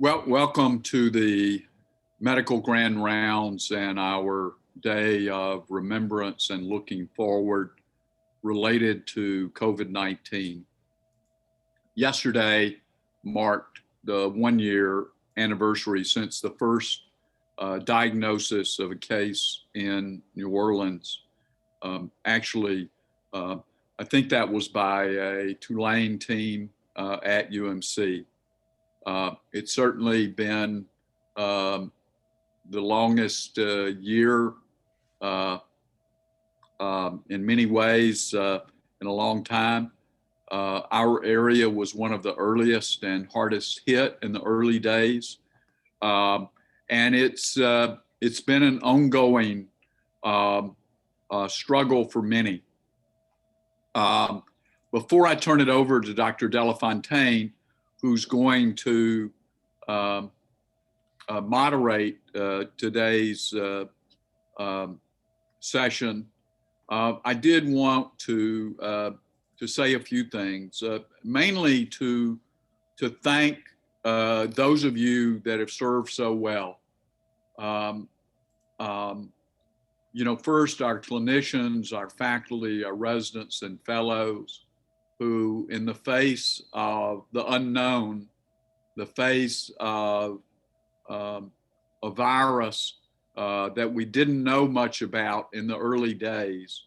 Well, welcome to the medical grand rounds and our day of remembrance and looking forward related to COVID-19. Yesterday marked the 1 year anniversary since the first diagnosis of a case in New Orleans. Actually, I think that was by a Tulane team at UMC. It's certainly been the longest year in many ways in a long time. Our area was one of the earliest and hardest hit in the early days. And it's been an ongoing struggle for many. Before I turn it over to Dr. Delafontaine, who's going to moderate today's session, I did want to say a few things, mainly to thank those of you that have served so well. First, our clinicians, our faculty, our residents and fellows, who in the face of the unknown, the face of a virus that we didn't know much about in the early days,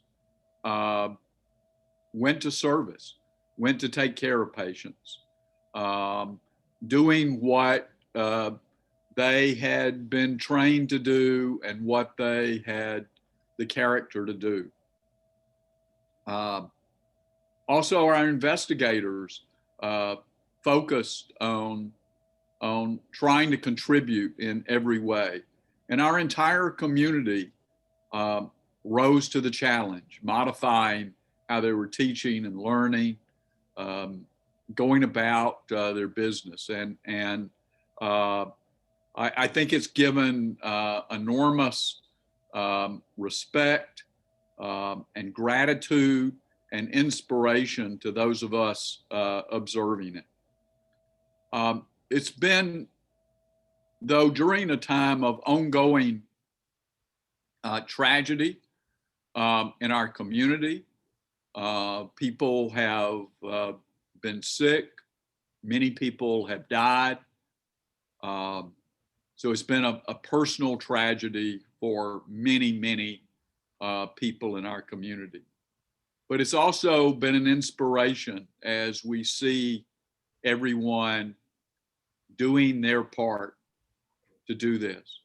went to service, went to take care of patients, doing what they had been trained to do and what they had the character to do. Also, our investigators focused on trying to contribute in every way. And our entire community rose to the challenge, modifying how they were teaching and learning, going about their business. And I think it's given enormous respect and gratitude and inspiration to those of us observing it. It's been, though, during a time of ongoing tragedy in our community. People have been sick. Many people have died. So it's been a personal tragedy for many, many people in our community. But it's also been an inspiration as we see everyone doing their part to do this.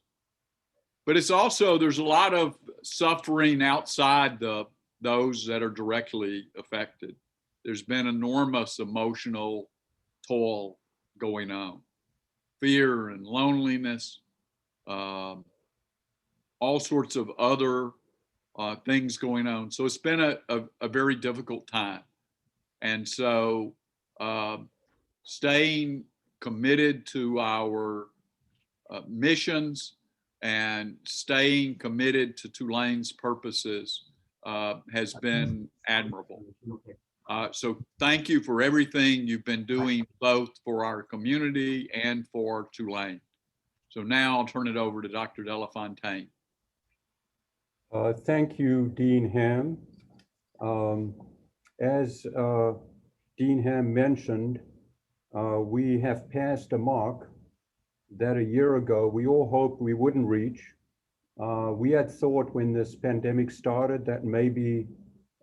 But it's also, there's a lot of suffering outside those that are directly affected. There's been enormous emotional toll going on, fear and loneliness, all sorts of other things going on. So it's been a very difficult time. And so staying committed to our missions and staying committed to Tulane's purposes has been admirable. So thank you for everything you've been doing, both for our community and for Tulane. So now I'll turn it over to Dr. Delafontaine. Thank you, Dean Ham. As Dean Ham mentioned, we have passed a mark that a year ago we all hoped we wouldn't reach. We had thought when this pandemic started that maybe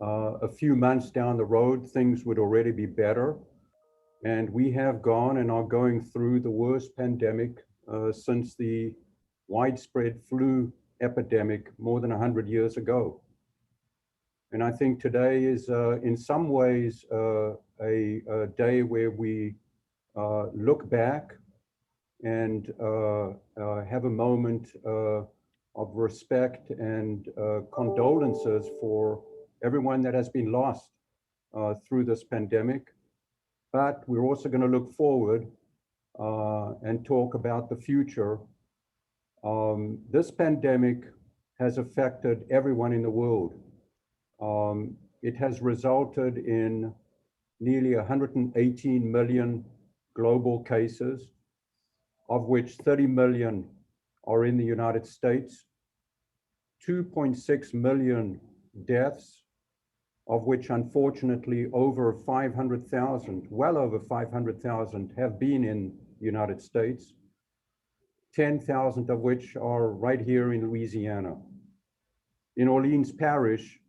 a few months down the road things would already be better. And we have gone and are going through the worst pandemic since the widespread flu epidemic more than 100 years ago. And I think today is in some ways a day where we look back and have a moment of respect and condolences for everyone that has been lost through this pandemic. But we're also going to look forward and talk about the future. This pandemic has affected everyone in the world. It has resulted in nearly 118 million global cases. of which 30 million are in the United States, 2.6 million deaths, of which unfortunately over 500,000, well over 500,000 have been in the United States, 10,000 of which are right here in Louisiana. In Orleans Parish,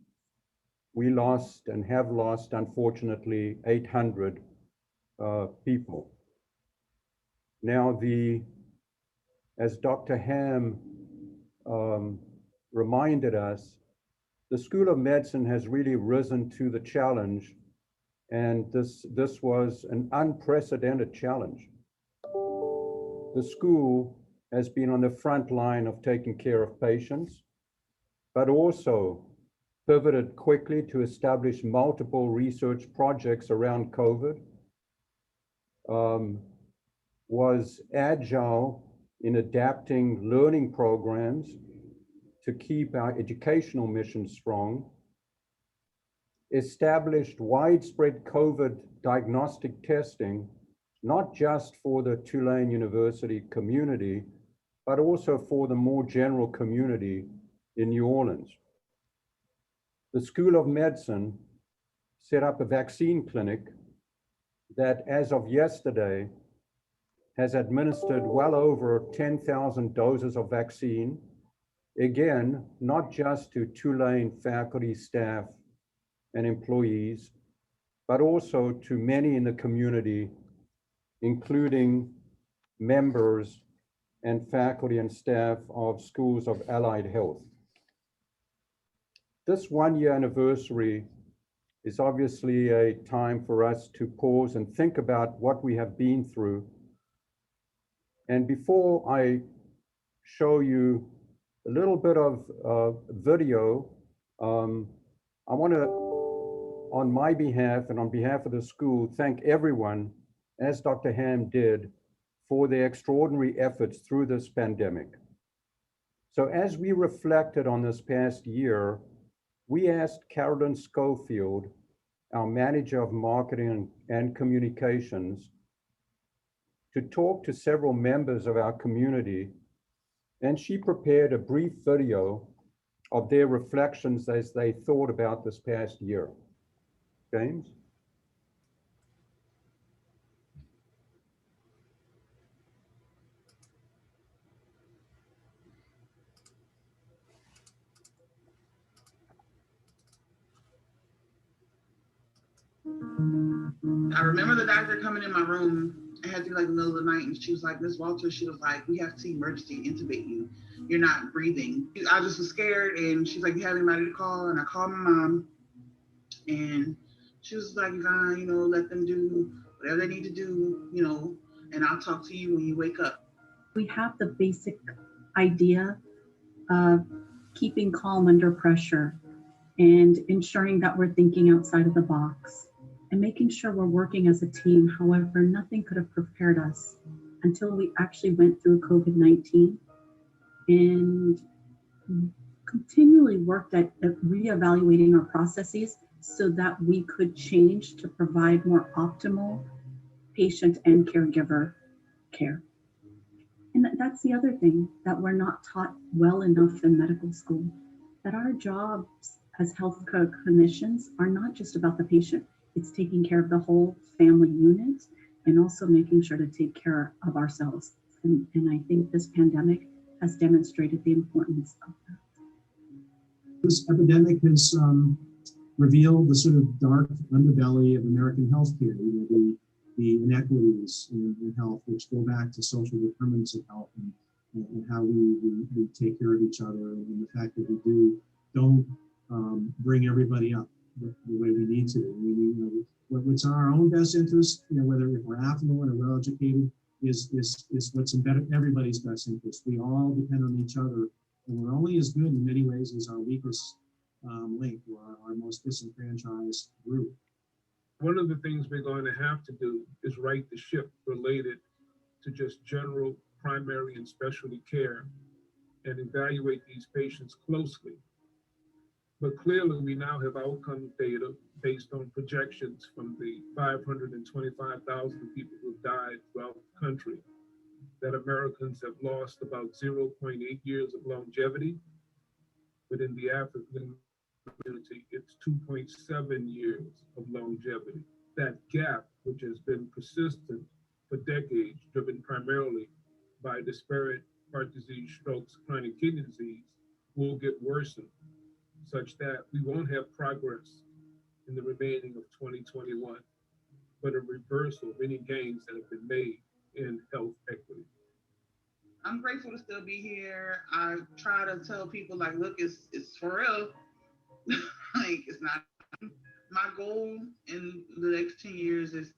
we lost and have lost, unfortunately, 800 people. Now, as Dr. Ham reminded us, the School of Medicine has really risen to the challenge, and this was an unprecedented challenge. The school has been on the front line of taking care of patients, but also pivoted quickly to establish multiple research projects around COVID, was agile in adapting learning programs to keep our educational mission strong, established widespread COVID diagnostic testing, not just for the Tulane University community, but also for the more general community in New Orleans. The School of Medicine set up a vaccine clinic that, as of yesterday, has administered well over 10,000 doses of vaccine. Again, not just to Tulane faculty, staff, and employees, but also to many in the community, including members and faculty and staff of schools of allied health. This one-year anniversary is obviously a time for us to pause and think about what we have been through. And before I show you a little bit of video, I want to, on my behalf and on behalf of the school, thank everyone, as Dr. Ham did, for their extraordinary efforts through this pandemic. So as we reflected on this past year, we asked Carolyn Schofield, our manager of marketing and communications, to talk to several members of our community, and she prepared a brief video of their reflections as they thought about this past year. James? I remember the doctor coming in my room. I had to be like the middle of the night, and she was like, "Miss Walter," she was like, "we have to emergency intubate you. You're not breathing." I just was scared, and she's like, "You have anybody to call?" And I called my mom, and she was like, "Yvonne, let them do whatever they need to do, and I'll talk to you when you wake up." We have the basic idea of keeping calm under pressure and ensuring that we're thinking outside of the box and making sure we're working as a team. However, nothing could have prepared us until we actually went through COVID-19 and continually worked at reevaluating our processes so that we could change to provide more optimal patient and caregiver care. And that's the other thing that we're not taught well enough in medical school, that our jobs as healthcare clinicians are not just about the patient. It's taking care of the whole family unit and also making sure to take care of ourselves. And I think this pandemic has demonstrated the importance of that. This epidemic has revealed the sort of dark underbelly of American healthcare, the inequities in health, which go back to social determinants of health and how we take care of each other, and the fact that we don't bring everybody up the way we need to. What's in our own best interest, whether if we're affluent or well-educated, is what's in everybody's best interest. We all depend on each other, and we're only as good in many ways as our weakest link, or our most disenfranchised group. One of the things we're going to have to do is right the ship related to just general primary and specialty care and evaluate these patients closely. But clearly, we now have outcome data based on projections from the 525,000 people who have died throughout the country. that Americans have lost about 0.8 years of longevity, but in the African community, it's 2.7 years of longevity. That gap, which has been persistent for decades, driven primarily by disparate heart disease, strokes, chronic kidney disease, will get worsened, such that we won't have progress in the remaining of 2021, but a reversal of any gains that have been made in health equity. I'm grateful to still be here. I try to tell people like, look, it's for real. Like, it's not. My goal in the next 10 years is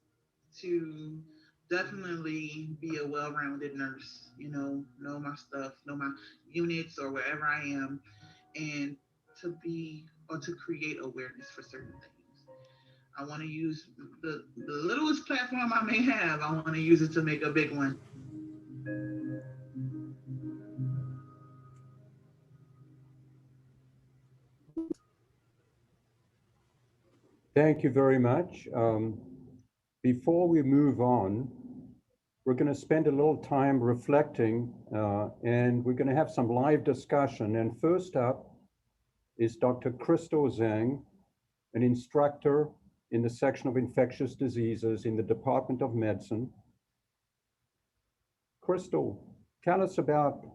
to definitely be a well-rounded nurse, know my stuff, know my units or wherever I am, and to be or to create awareness for certain things. I want to use the littlest platform I may have, I want to use it to make a big one. Thank you very much. Before we move on, we're going to spend a little time reflecting, and we're going to have some live discussion. And first up is Dr. Crystal Zhang, an instructor in the section of infectious diseases in the Department of Medicine. Crystal, tell us about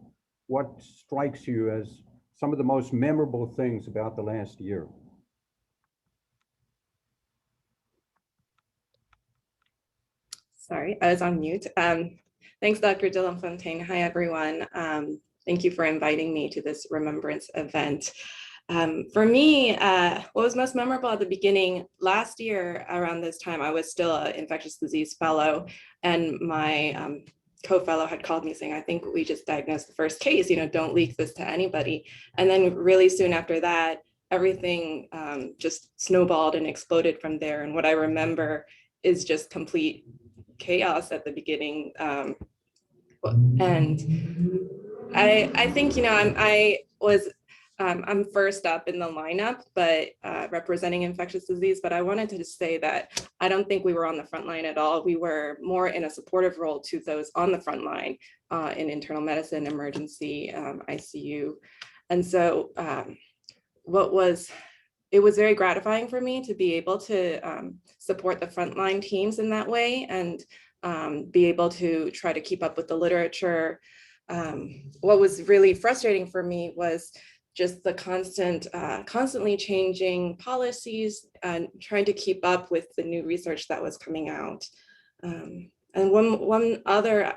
what strikes you as some of the most memorable things about the last year. Sorry, I was on mute. Thanks, Dr. Delafontaine. Hi, everyone. Thank you for inviting me to this remembrance event. For me, what was most memorable at the beginning, last year around this time, I was still an infectious disease fellow, and my co-fellow had called me saying, I think we just diagnosed the first case, don't leak this to anybody. And then really soon after that, everything just snowballed and exploded from there. And what I remember is just complete chaos at the beginning. And I think, I'm first up in the lineup, but representing infectious disease, but I wanted to just say that I don't think we were on the front line at all. We were more in a supportive role to those on the front line in internal medicine, emergency, ICU. And so it was very gratifying for me to be able to support the frontline teams in that way and be able to try to keep up with the literature. What was really frustrating for me was just the constantly changing policies and trying to keep up with the new research that was coming out. And one other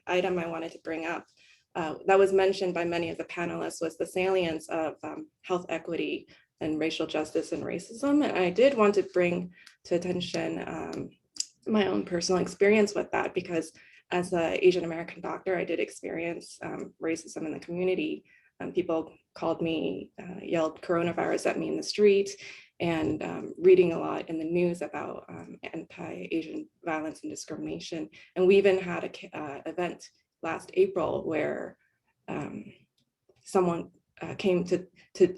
item I wanted to bring up that was mentioned by many of the panelists was the salience of health equity and racial justice and racism. And I did want to bring to attention my own personal experience with that, because as an Asian American doctor, I did experience racism in the community. People called me, yelled coronavirus at me in the street, and reading a lot in the news about anti-Asian violence and discrimination. And we even had an event last April where someone came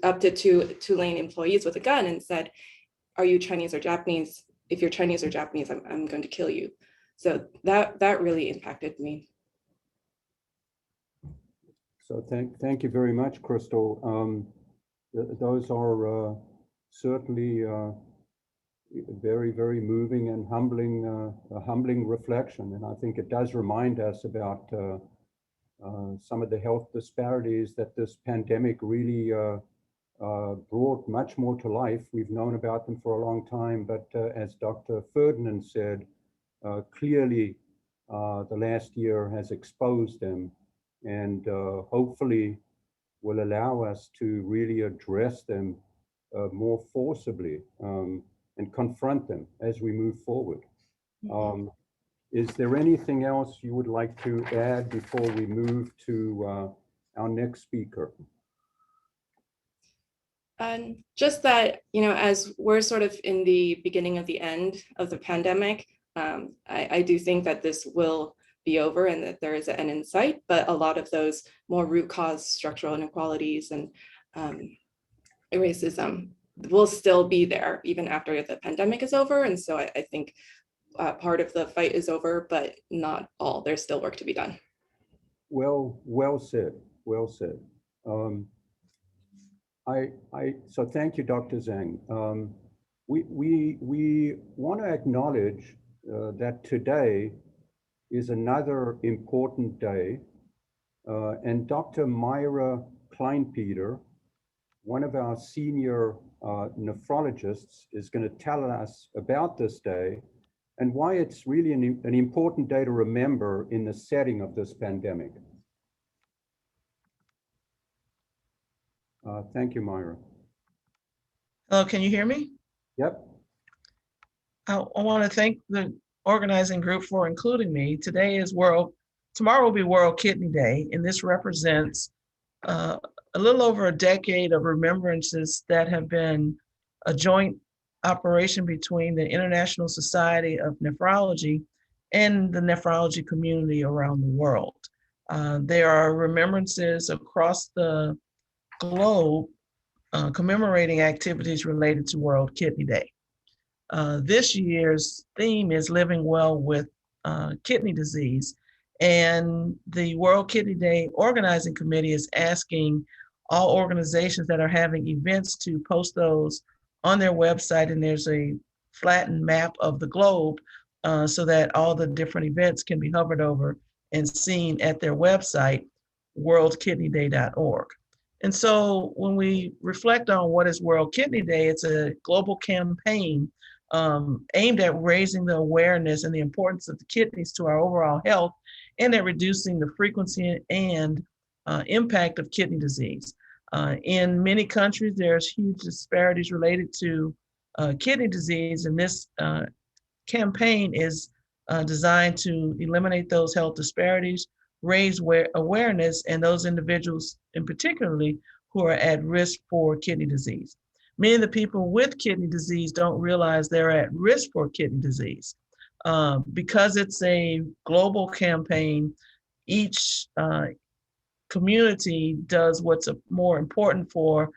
up to two Tulane employees with a gun and said, "Are you Chinese or Japanese? If you're Chinese or Japanese, I'm going to kill you." So that really impacted me. So thank you very much, Crystal. Those are certainly very, very moving and a humbling reflection. And I think it does remind us about some of the health disparities that this pandemic really brought much more to life. We've known about them for a long time, but as Dr. Ferdinand said, clearly the last year has exposed them, and hopefully will allow us to really address them more forcibly and confront them as we move forward. Is there anything else you would like to add before we move to our next speaker? Just that, as we're sort of in the beginning of the end of the pandemic, I do think that this will be over and that there is an end in sight, but a lot of those more root cause structural inequalities and racism will still be there even after the pandemic is over. And so I think part of the fight is over, but not all. There's still work to be done. Well said, well said. So thank you, Dr. Zhang. We want to acknowledge that today is another important day, and Dr. Myra Kleinpeter, one of our senior nephrologists, is going to tell us about this day and why it's really an important day to remember in the setting of this pandemic. Thank you, Myra. Hello, can you hear me? Yep. I want to thank the organizing group for including me. Tomorrow will be World Kidney Day, and this represents a little over a decade of remembrances that have been a joint operation between the International Society of Nephrology and the nephrology community around the world. There are remembrances across the globe commemorating activities related to World Kidney Day. This year's theme is Living Well with Kidney Disease, and the World Kidney Day Organizing Committee is asking all organizations that are having events to post those on their website, and there's a flattened map of the globe so that all the different events can be hovered over and seen at their website, worldkidneyday.org. And so when we reflect on what is World Kidney Day, it's a global campaign aimed at raising the awareness and the importance of the kidneys to our overall health and at reducing the frequency and impact of kidney disease. In many countries, there's huge disparities related to kidney disease, and this campaign is designed to eliminate those health disparities, raise awareness, and those individuals in particularly who are at risk for kidney disease. Many of the people with kidney disease don't realize they're at risk for kidney disease. Because it's a global campaign, each community does what's more important for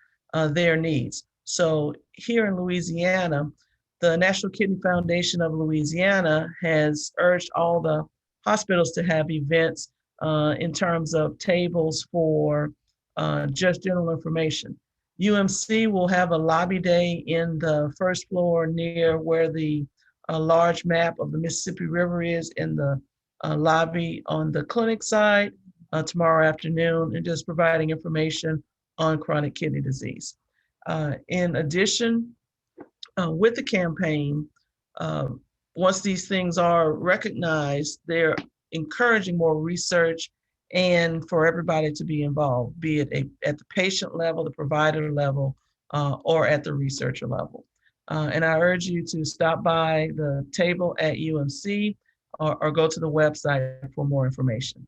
their needs. So here in Louisiana, the National Kidney Foundation of Louisiana has urged all the hospitals to have events in terms of tables for just general information. UMC will have a lobby day in the first floor near where the large map of the Mississippi River is in the lobby on the clinic side tomorrow afternoon, and just providing information on chronic kidney disease. In addition, with the campaign, once these things are recognized, they're encouraging more research and for everybody to be involved, be it at the patient level, the provider level, or at the researcher level. And I urge you to stop by the table at UMC or go to the website for more information.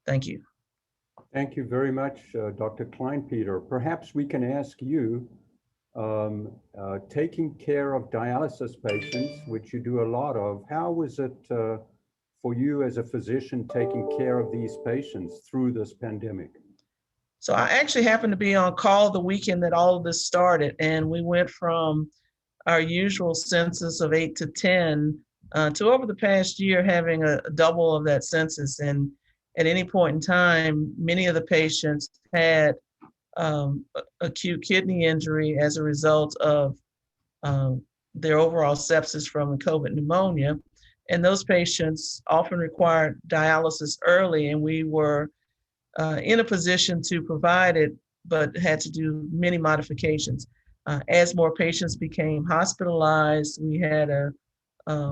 Thank you. Thank you very much, Dr. Kleinpeter. Perhaps we can ask you, taking care of dialysis patients, which you do a lot of, how was it for you as a physician taking care of these patients through this pandemic? So I actually happened to be on call the weekend that all of this started, and we went from our usual census of 8 to 10 to over the past year having a double of that census. And at any point in time, many of the patients had acute kidney injury as a result of their overall sepsis from the COVID pneumonia. And those patients often required dialysis early, and we were in a position to provide it, but had to do many modifications. As more patients became hospitalized, we had a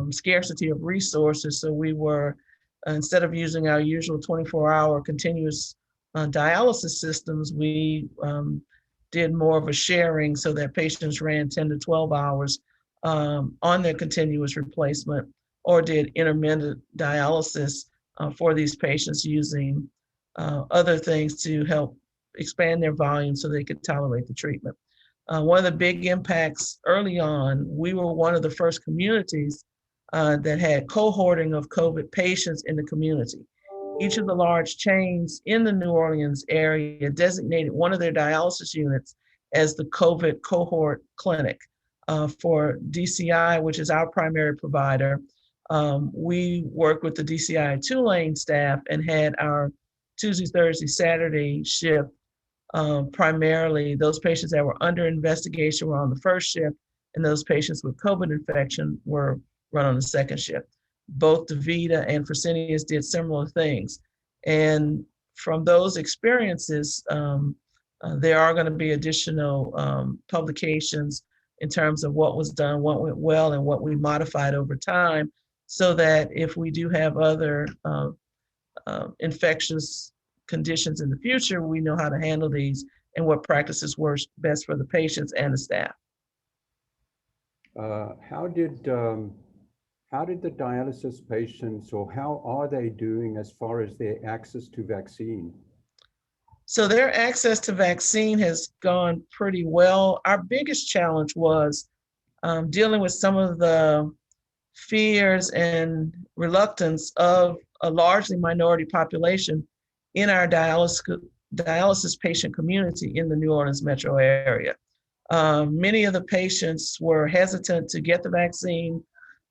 scarcity of resources, so we were, instead of using our usual 24-hour continuous dialysis systems, we did more of a sharing so that patients ran 10 to 12 hours on their continuous replacement, or did intermittent dialysis for these patients using other things to help expand their volume so they could tolerate the treatment. One of the big impacts early on, we were one of the first communities that had cohorting of COVID patients in the community. Each of the large chains in the New Orleans area designated one of their dialysis units as the COVID cohort clinic. For DCI, which is our primary provider, we worked with the DCI Tulane staff and had our Tuesday, Thursday, Saturday shift. Primarily, those patients that were under investigation were on the first shift, and those patients with COVID infection were run on the second shift. Both DaVita and Fresenius did similar things. And from those experiences, there are going to be additional publications in terms of what was done, what went well, and what we modified over time, so that if we do have other infectious conditions in the future, we know how to handle these and what practices work best for the patients and the staff. How did the dialysis patients, or how are they doing as far as their access to vaccine? So their access to vaccine has gone pretty well. Our biggest challenge was dealing with some of the fears and reluctance of a largely minority population in our dialysis patient community in the New Orleans metro area. Many of the patients were hesitant to get the vaccine.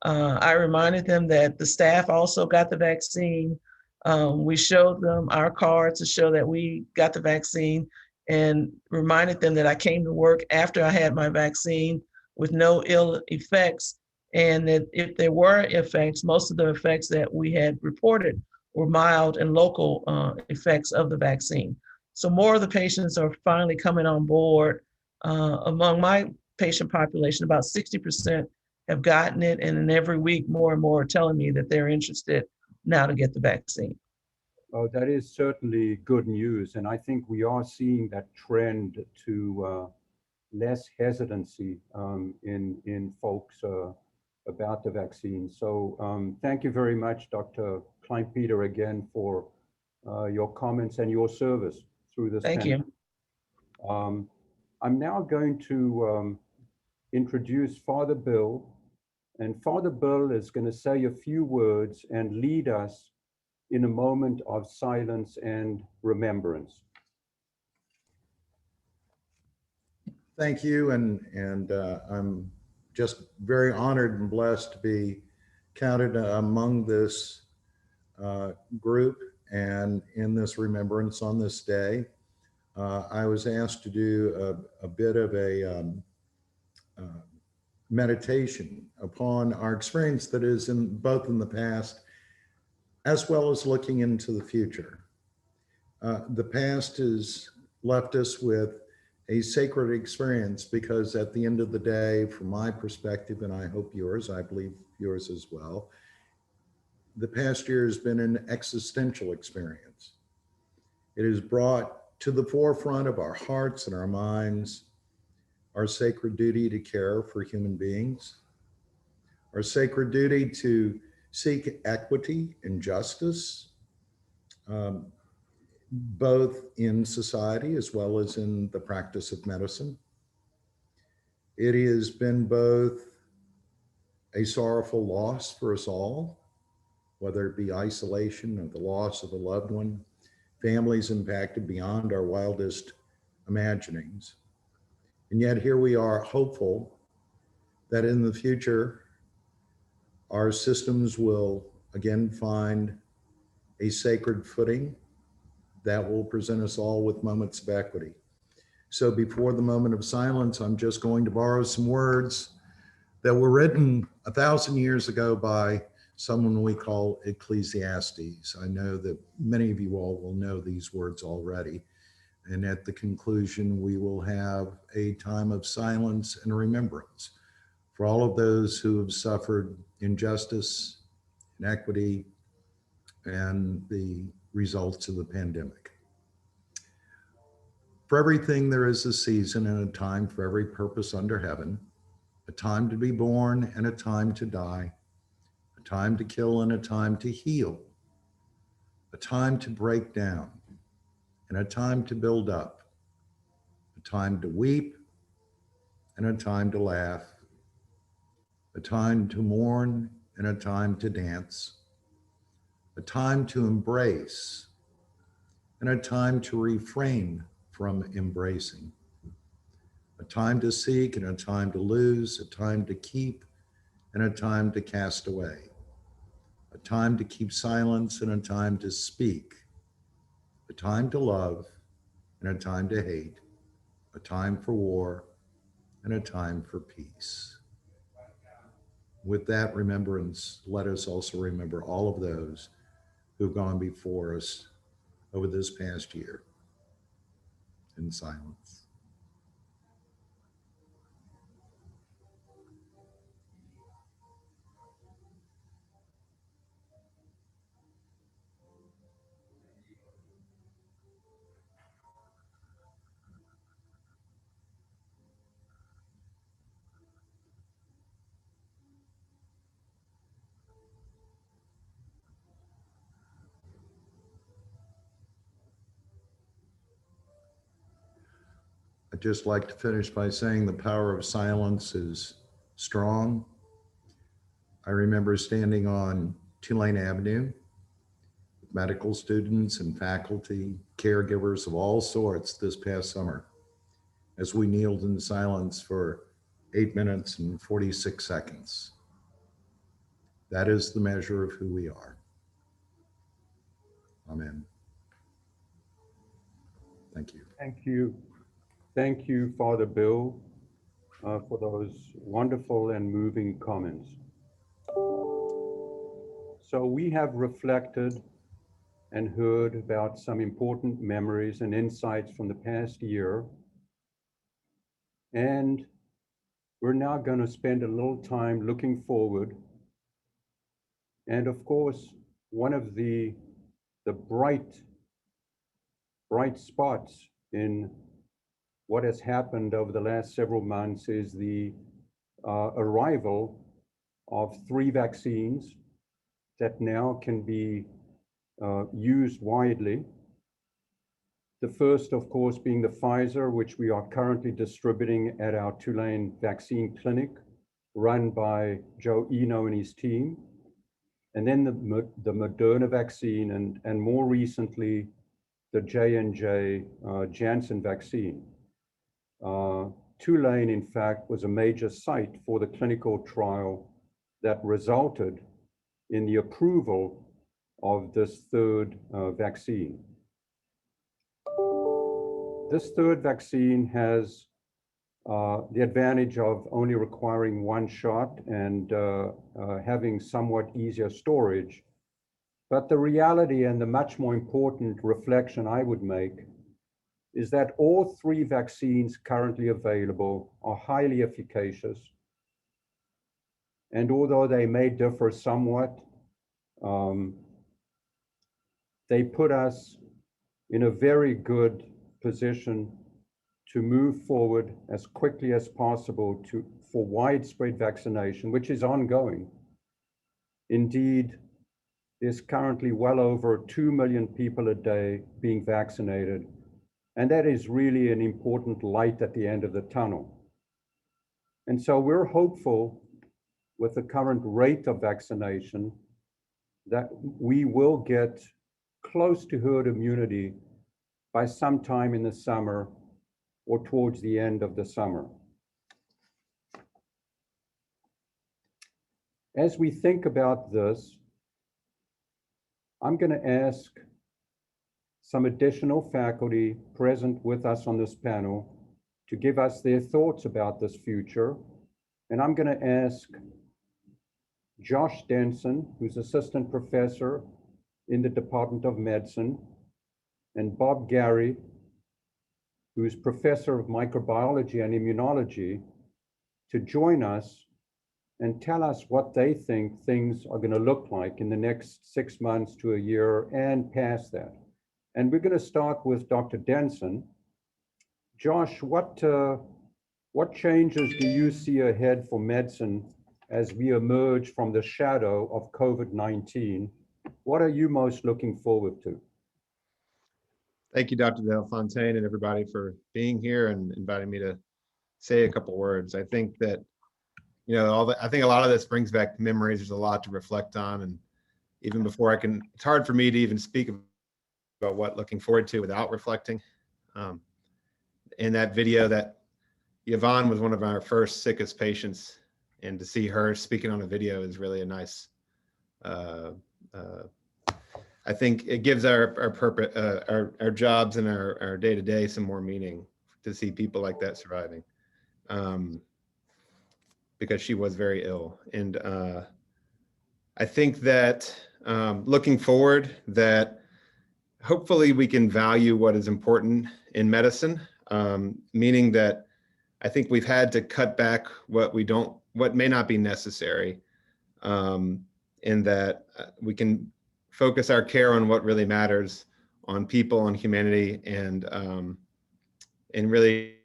I reminded them that the staff also got the vaccine. We showed them our card to show that we got the vaccine, and reminded them that I came to work after I had my vaccine with no ill effects, and that if there were effects, most of the effects that we had reported were mild and local effects of the vaccine. So more of the patients are finally coming on board. Among my patient population, about 60% have gotten it, and then every week more and more are telling me that they're interested now to get the vaccine. Oh, that is certainly good news. And I think we are seeing that trend to less hesitancy in folks about the vaccine. So thank you very much, Dr. Kleinpeter, again, for your comments and your service through this. Thank you. I'm now going to introduce Father Bill. And Father Bill is going to say a few words and lead us in a moment of silence and remembrance. Thank you, and I'm just very honored and blessed to be counted among this group and in this remembrance on this day. I was asked to do a bit of a meditation upon our experience that is in both in the past as well as looking into the future. The past has left us with a sacred experience, because at the end of the day, from my perspective, and I hope yours, I believe yours as well, the past year has been an existential experience. It has brought to the forefront of our hearts and our minds our sacred duty to care for human beings, our sacred duty to seek equity and justice, both in society as well as in the practice of medicine. It has been both a sorrowful loss for us all, whether it be isolation or the loss of a loved one, families impacted beyond our wildest imaginings. And yet here we are, hopeful that in the future, our systems will again find a sacred footing that will present us all with moments of equity. So before the moment of silence, I'm just going to borrow some words that were written 1,000 years ago by someone we call Ecclesiastes. I know that many of you all will know these words already. And at the conclusion, we will have a time of silence and remembrance for all of those who have suffered injustice, inequity, and the results of the pandemic. For everything, there is a season and a time for every purpose under heaven, a time to be born and a time to die, a time to kill and a time to heal, a time to break down and a time to build up, a time to weep and a time to laugh, a time to mourn and a time to dance, a time to embrace and a time to refrain from embracing, a time to seek and a time to lose, a time to keep and a time to cast away, a time to keep silence and a time to speak, a time to love and a time to hate, a time for war and a time for peace. With that remembrance, let us also remember all of those who've gone before us over this past year in silence. I'd just like to finish by saying the power of silence is strong. I remember standing on Tulane Avenue with medical students and faculty, caregivers of all sorts this past summer as we kneeled in silence for 8 minutes and 46 seconds. That is the measure of who we are. Amen. Thank you. Thank you. Thank you, Father Bill, for those wonderful and moving comments. So we have reflected and heard about some important memories and insights from the past year. And we're now going to spend a little time looking forward. And of course, one of the bright spots in what has happened over the last several months is the arrival of 3 vaccines that now can be used widely. The first, of course, being the Pfizer, which we are currently distributing at our Tulane vaccine clinic, run by Joe Eno and his team. And then the Moderna vaccine, and more recently, the J&J Janssen vaccine. Tulane, in fact, was a major site for the clinical trial that resulted in the approval of this 3rd vaccine. This 3rd vaccine has the advantage of only requiring 1 shot and having somewhat easier storage. But the reality and the much more important reflection I would make is that all 3 vaccines currently available are highly efficacious. And although they may differ somewhat, they put us in a very good position to move forward as quickly as possible for widespread vaccination, which is ongoing. Indeed, there's currently well over 2 million people a day being vaccinated. And that is really an important light at the end of the tunnel. And so we're hopeful with the current rate of vaccination that we will get close to herd immunity by sometime in the summer or towards the end of the summer. As we think about this, I'm going to ask some additional faculty present with us on this panel to give us their thoughts about this future. And I'm going to ask Josh Denson, who's assistant professor in the Department of Medicine, and Bob Gary, who's professor of microbiology and immunology, to join us and tell us what they think things are going to look like in the next 6 months to a year and past that. And we're going to start with Dr. Denson. Josh, what changes do you see ahead for medicine as we emerge from the shadow of COVID-19? What are you most looking forward to? Thank you, Dr. Del Fontaine, and everybody for being here and inviting me to say a couple words. I think that, I think a lot of this brings back memories. There's a lot to reflect on, and even before it's hard for me to even speak about what looking forward to without reflecting. In that video, that Yvonne was one of our first sickest patients, and to see her speaking on a video is really a nice I think it gives our purpose, our jobs and our day-to-day some more meaning to see people like that surviving. Because she was very ill. And I think that looking forward, that hopefully we can value what is important in medicine, meaning that I think we've had to cut back what may not be necessary, in that we can focus our care on what really matters, on people, on humanity, and really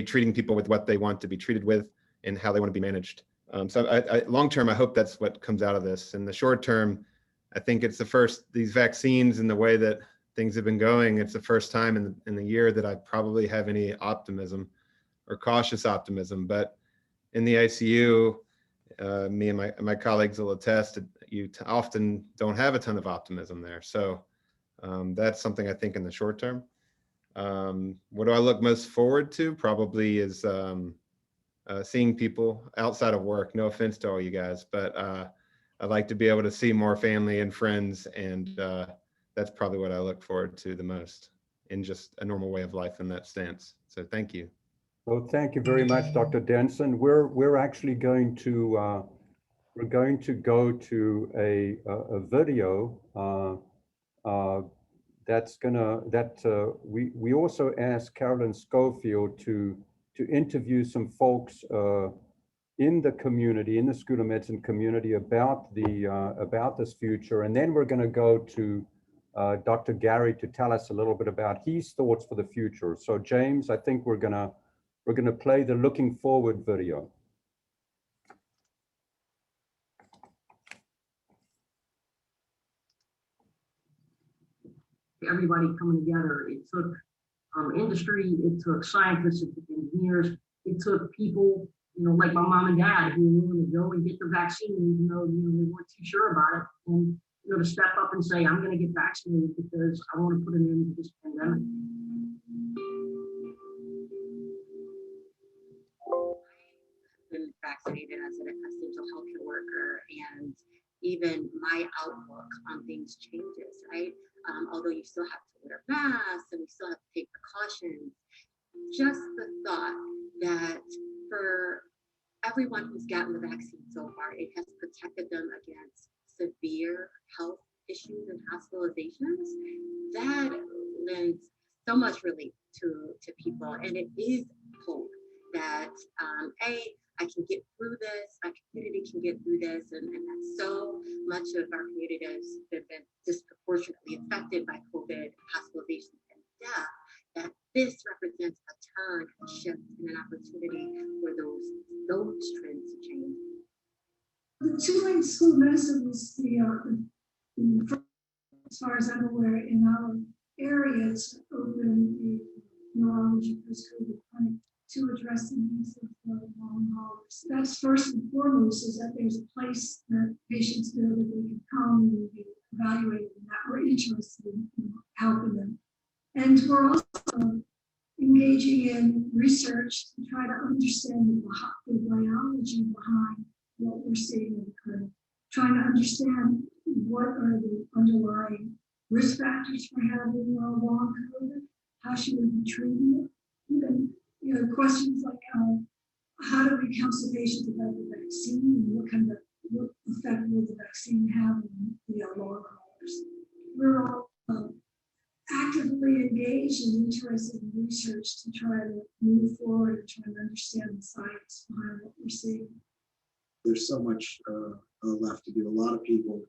treating people with what they want to be treated with and how they want to be managed. So long term, I hope that's what comes out of this. In the short term, I think it's these vaccines and the way that things have been going, it's the first time in the year that I probably have any optimism or cautious optimism. But in the ICU, me and my colleagues will attest that you often don't have a ton of optimism there. So that's something I think in the short term. What do I look most forward to? Probably is seeing people outside of work. No offense to all you guys, but I'd like to be able to see more family and friends, and that's probably what I look forward to the most in just a normal way of life in that stance. So thank you. Well, thank you very much, Dr. Denson. We're actually going to go to a video we also asked Carolyn Schofield to interview some folks in the community, in the School of Medicine community, about this future, and then we're going to go to Dr. Gary to tell us a little bit about his thoughts for the future. So James, I think we're going to play the Looking Forward video. Everybody coming together. It took industry, it took scientists, it took engineers, it took people, like my mom and dad, who were willing to go and get the vaccine, even though they weren't too sure about it, and to step up and say, I'm going to get vaccinated because I want to put an end to this pandemic. I've been vaccinated as an essential healthcare worker, and even my outlook on things changes, right? Although you still have to wear masks and we still have to take precautions, just the thought that for everyone who's gotten the vaccine so far, it has protected them against severe health issues and hospitalizations, that lends so much relief to people. And it is hope that I can get through this, my community can get through this, and that so much of our community has been disproportionately affected by COVID hospitalizations and death, that this represents a turn, a shift, and an opportunity for those trends to change. The Tulane School of Medicine was the first, as far as I'm aware, in our areas, open a neurology post-COVID clinic to address the needs of the long haulers. That's first and foremost, is that there's a place that patients know that they can come and be evaluated, and that we're interested in helping them. And we're also engaging in research to try to understand the biology behind what we're seeing in the clinic, trying to understand what are the underlying risk factors for having long COVID, how should we be treating it, even questions like how do we counsel patients about the vaccine and what effect will the vaccine have on the long haulers. We're all actively engaged and interested in research to try to move forward and try to understand the science behind what we're seeing. There's so much left to do. A lot of people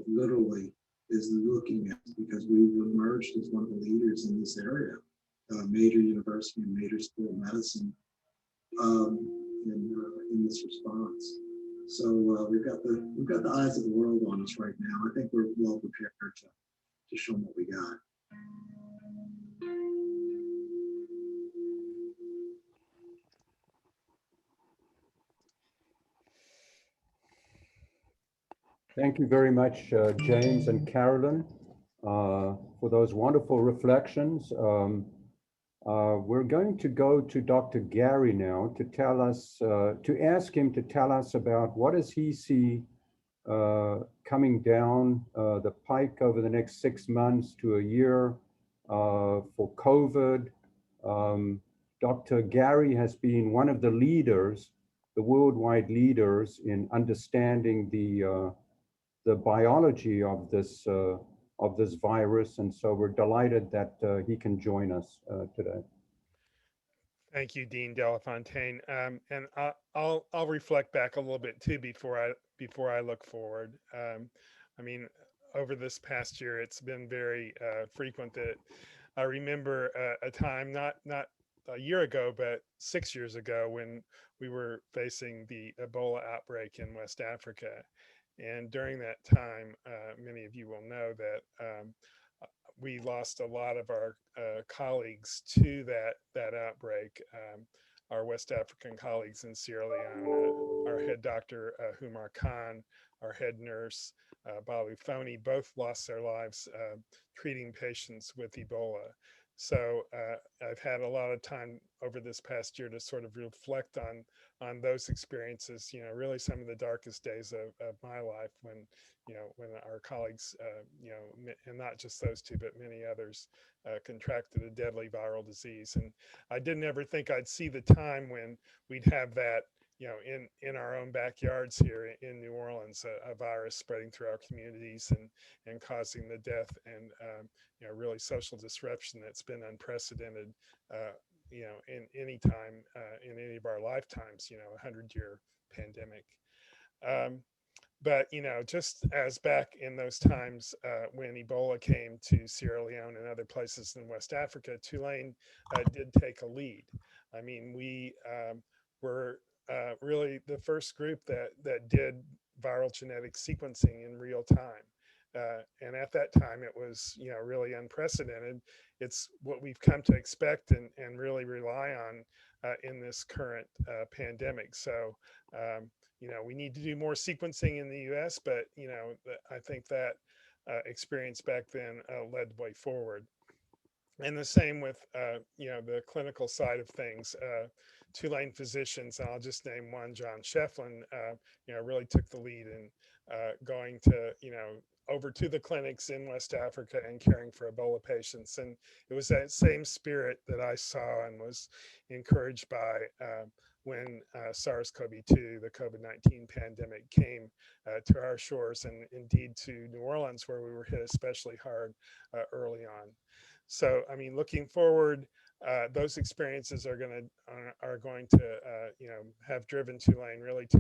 literally is looking at, because we've emerged as one of the leaders in this area, major university and major school of medicine in this response. So we've got the eyes of the world on us right now. I think we're well prepared to show them what we got. Thank you very much, James and Carolyn, for those wonderful reflections. We're going to go to Dr. Gary now to tell us, to ask him to tell us about what does he see coming down the pike over the next 6 months to a year for COVID. Dr. Gary has been one of the leaders, the worldwide leaders in understanding the biology of this virus, and so we're delighted that he can join us today. Thank you, Dean Delafontaine. And I'll reflect back a little bit too before I look forward. I mean, over this past year, it's been very frequent that I remember a time, not a year ago, but 6 years ago, when we were facing the Ebola outbreak in West Africa. And during that time, many of you will know that we lost a lot of our colleagues to that outbreak. Our West African colleagues in Sierra Leone, our head doctor, Humar Khan, our head nurse, Balu Foni, both lost their lives treating patients with Ebola. So I've had a lot of time over this past year to sort of reflect on those experiences, you know, really some of the darkest days of my life when, you know, when our colleagues, you know, and not just those two, but many others contracted a deadly viral disease. And I didn't ever think I'd see the time when we'd have that, you know, in our own backyards here in New Orleans, a virus spreading through our communities and causing the death and, you know, really social disruption that's been unprecedented, you know, in any time, in any of our lifetimes, you know, 100-year pandemic. But, you know, just as back in those times when Ebola came to Sierra Leone and other places in West Africa, Tulane did take a lead. I mean, we were really the first group that did viral genetic sequencing in real time. And at that time, it was, you know, really unprecedented. It's what we've come to expect and really rely on in this current pandemic. So, you know, we need to do more sequencing in the US, but, you know, I think that experience back then led the way forward. And the same with, you know, the clinical side of things. Tulane physicians, and I'll just name one, John Shefflin, you know, really took the lead in going to, you know, over to the clinics in West Africa and caring for Ebola patients. And it was that same spirit that I saw and was encouraged by when SARS-CoV-2, the COVID-19 pandemic, came to our shores and indeed to New Orleans, where we were hit especially hard early on. So, I mean, looking forward, those experiences are going to you know, have driven Tulane really to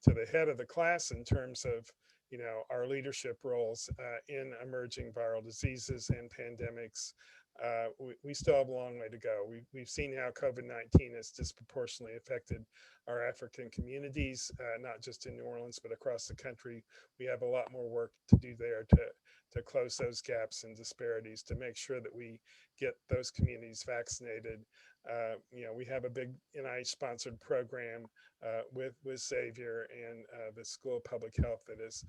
the head of the class in terms of, you know, our leadership roles in emerging viral diseases and pandemics. We still have a long way to go. We've seen how COVID-19 has disproportionately affected our African communities, not just in New Orleans, but across the country. We have a lot more work to do there to close those gaps and disparities, to make sure that we get those communities vaccinated. You know, we have a big NIH-sponsored program with Xavier and the School of Public Health that is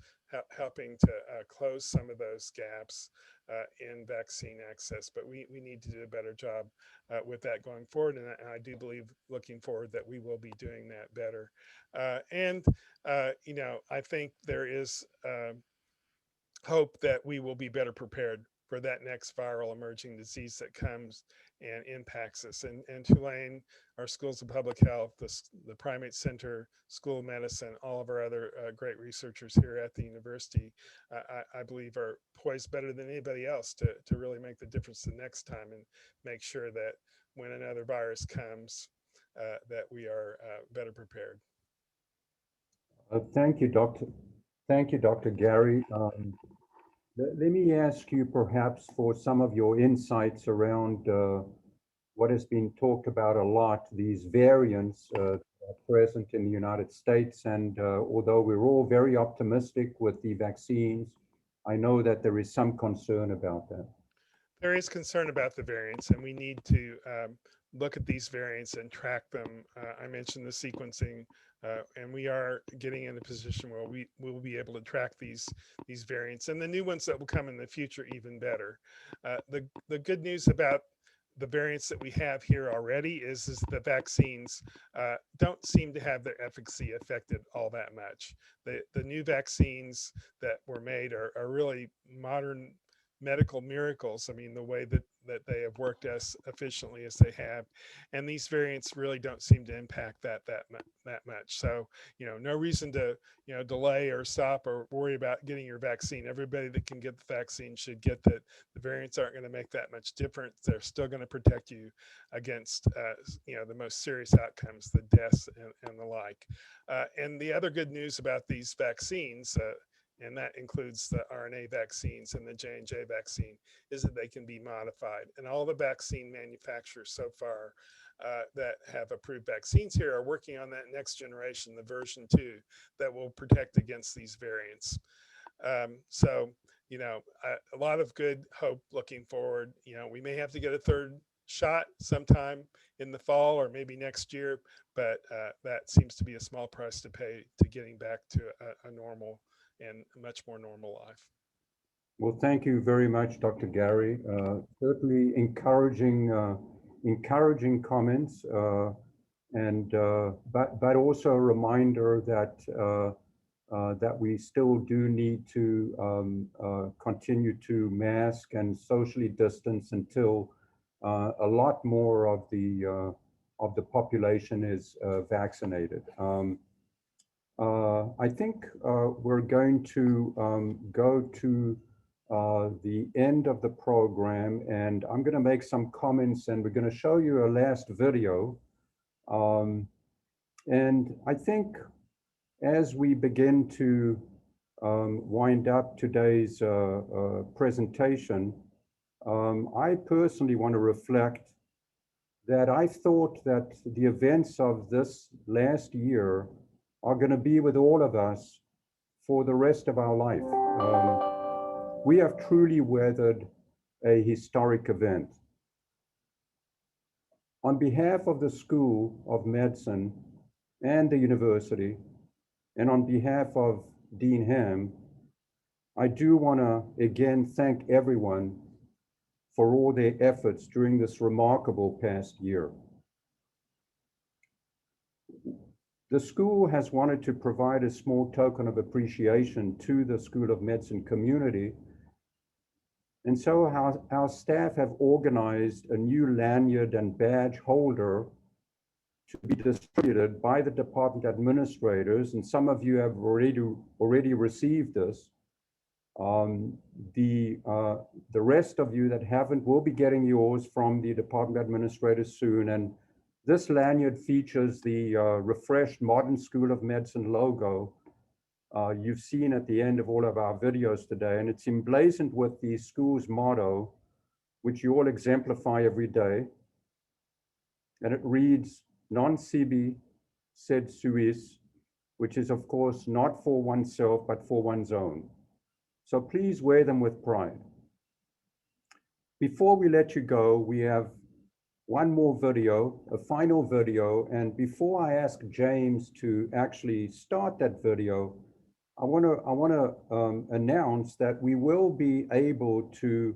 helping to close some of those gaps in vaccine access. But we need to do a better job with that going forward. And I do believe, looking forward, that we will be doing that better. You know, I think there is hope that we will be better prepared for that next viral emerging disease that comes and impacts us. And Tulane, our schools of public health, the Primate Center, School of Medicine, all of our other great researchers here at the university, I believe are poised better than anybody else to really make the difference the next time and make sure that when another virus comes, that we are better prepared. Thank you, Doctor. Thank you, Dr. Gary. Let me ask you perhaps for some of your insights around what has been talked about a lot, these variants that are present in the United States. And although we're all very optimistic with the vaccines, I know that there is some concern about that. There is concern about the variants, and we need to look at these variants and track them. I mentioned the sequencing, and we are getting in a position where we will be able to track these variants and the new ones that will come in the future even better. The good news about the variants that we have here already is the vaccines don't seem to have their efficacy affected all that much. The new vaccines that were made are really modern medical miracles. I mean, the way that they have worked as efficiently as they have, and these variants really don't seem to impact that much. So, no reason to delay or stop or worry about getting your vaccine. Everybody that can get the vaccine should get that. The variants aren't going to make that much difference. They're still going to protect you against the most serious outcomes, the deaths and the like. And the other good news about these vaccines, and that includes the RNA vaccines and the J&J vaccine, is that they can be modified. And all the vaccine manufacturers so far that have approved vaccines here are working on that next generation, the version 2, that will protect against these variants. So, a lot of good hope looking forward. We may have to get a third shot sometime in the fall or maybe next year, but that seems to be a small price to pay to getting back to a normal and a much more normal life. Well, thank you very much, Dr. Gary. Certainly encouraging comments, but also a reminder that we still do need to continue to mask and socially distance until a lot more of the population is vaccinated. I think we're going to go to the end of the program, and I'm going to make some comments, and we're going to show you a last video. And I think as we begin to wind up today's presentation, I personally want to reflect that I thought that the events of this last year are going to be with all of us for the rest of our life. We have truly weathered a historic event. On behalf of the School of Medicine and the university, and on behalf of Dean Ham, I do want to again thank everyone for all their efforts during this remarkable past year. The school has wanted to provide a small token of appreciation to the School of Medicine community. And so our staff have organized a new lanyard and badge holder to be distributed by the department administrators. And some of you have already received this. The rest of you that haven't will be getting yours from the department administrators soon. And this lanyard features the refreshed Modern School of Medicine logo you've seen at the end of all of our videos today. And it's emblazoned with the school's motto, which you all exemplify every day. And it reads, non sibi sed suis, which is of course not for oneself, but for one's own. So please wear them with pride. Before we let you go, we have one more video, a final video. And before I ask James to actually start that video, I want to announce that we will be able to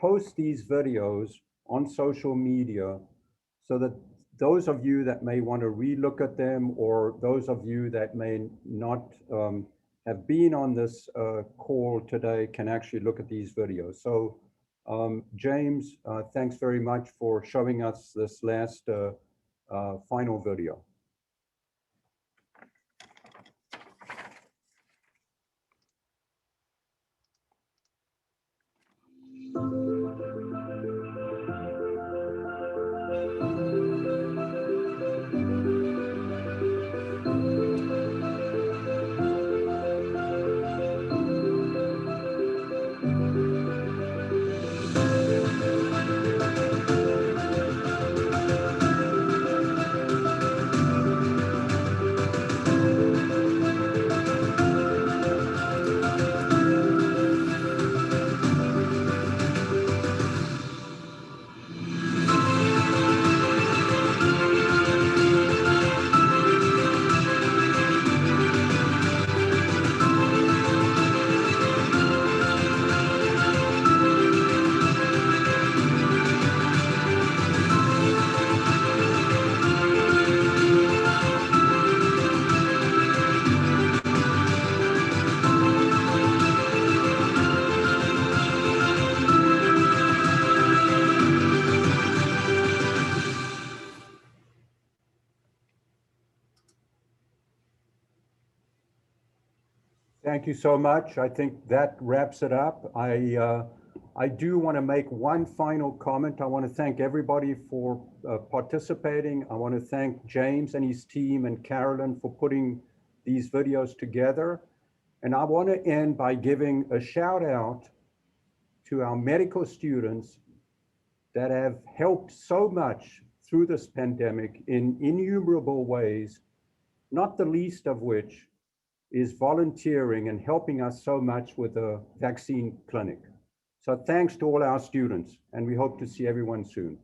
post these videos on social media so that those of you that may want to relook at them, or those of you that may not have been on this call today, can actually look at these videos. So James, thanks very much for showing us this last final video. Thank you so much. I think that wraps it up. I do want to make one final comment. I want to thank everybody for participating. I want to thank James and his team and Carolyn for putting these videos together. And I want to end by giving a shout out to our medical students that have helped so much through this pandemic in innumerable ways, not the least of which is volunteering and helping us so much with the vaccine clinic. So thanks to all our students, and we hope to see everyone soon.